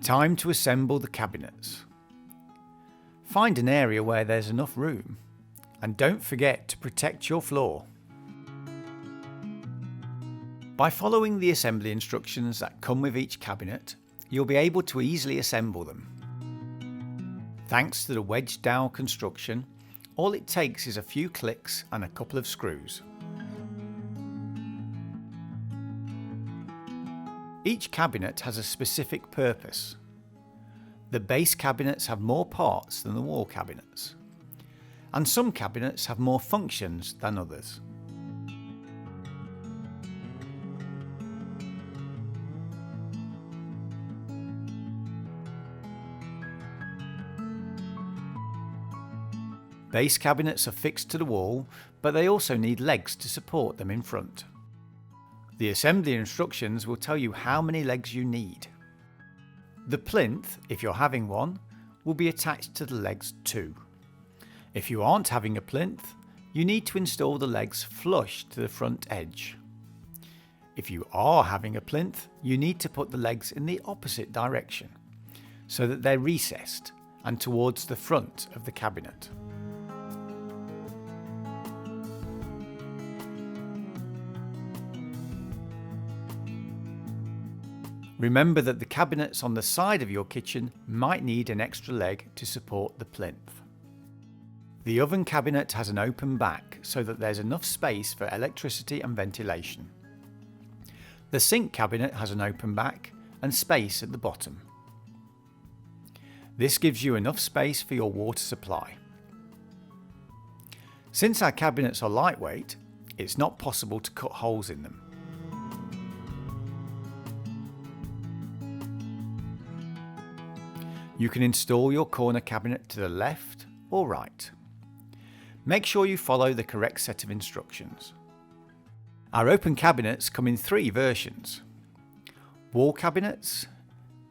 Time to assemble the cabinets. Find an area where there's enough room, and don't forget to protect your floor. By following the assembly instructions that come with each cabinet, you'll be able to easily assemble them. Thanks to the wedge dowel construction, all it takes is a few clicks and a couple of screws. Each cabinet has a specific purpose. The base cabinets have more parts than the wall cabinets, and some cabinets have more functions than others. Base cabinets are fixed to the wall, but they also need legs to support them in front. The assembly instructions will tell you how many legs you need. The plinth, if you're having one, will be attached to the legs too. If you aren't having a plinth, you need to install the legs flush to the front edge. If you are having a plinth, you need to put the legs in the opposite direction, so that they're recessed and towards the front of the cabinet. Remember that the cabinets on the side of your kitchen might need an extra leg to support the plinth. The oven cabinet has an open back so that there's enough space for electricity and ventilation. The sink cabinet has an open back and space at the bottom. This gives you enough space for your water supply. Since our cabinets are lightweight, it's not possible to cut holes in them. You can install your corner cabinet to the left or right. Make sure you follow the correct set of instructions. Our open cabinets come in 3 versions: wall cabinets,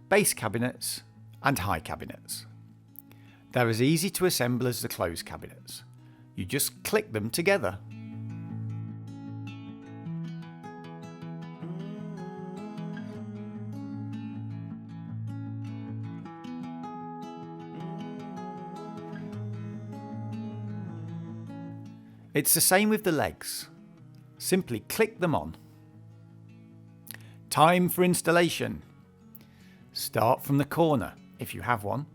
base cabinets and high cabinets. They're as easy to assemble as the closed cabinets. You just click them together. It's the same with the legs. Simply click them on. Time for installation. Start from the corner, if you have one,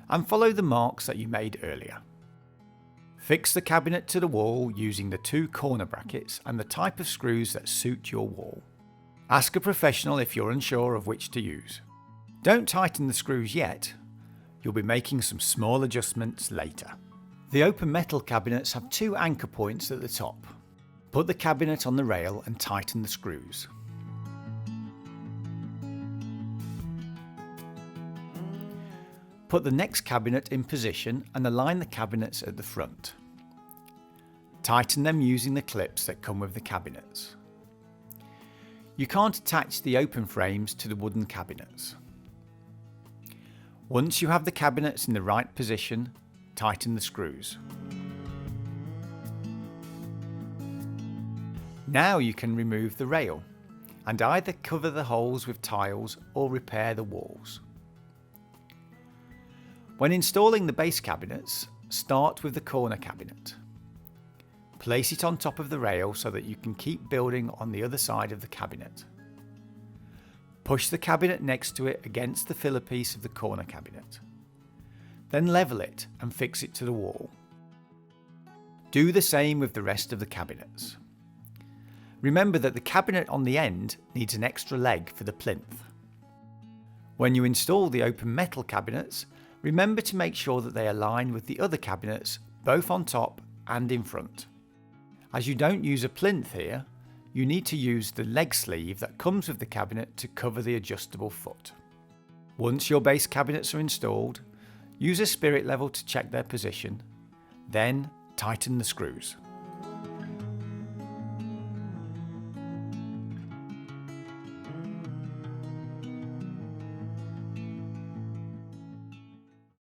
and follow the marks that you made earlier. Fix the cabinet to the wall using the 2 corner brackets and the type of screws that suit your wall. Ask a professional if you're unsure of which to use. Don't tighten the screws yet. You'll be making some small adjustments later. The open metal cabinets have 2 anchor points at the top. Put the cabinet on the rail and tighten the screws. Put the next cabinet in position and align the cabinets at the front. Tighten them using the clips that come with the cabinets. You can't attach the open frames to the wooden cabinets. Once you have the cabinets in the right position, tighten the screws. Now you can remove the rail and either cover the holes with tiles or repair the walls. When installing the base cabinets, start with the corner cabinet. Place it on top of the rail so that you can keep building on the other side of the cabinet. Push the cabinet next to it against the filler piece of the corner cabinet. Then level it and fix it to the wall. Do the same with the rest of the cabinets. Remember that the cabinet on the end needs an extra leg for the plinth. When you install the open metal cabinets, remember to make sure that they align with the other cabinets, both on top and in front. As you don't use a plinth here, you need to use the leg sleeve that comes with the cabinet to cover the adjustable foot. Once your base cabinets are installed, use a spirit level to check their position, then tighten the screws.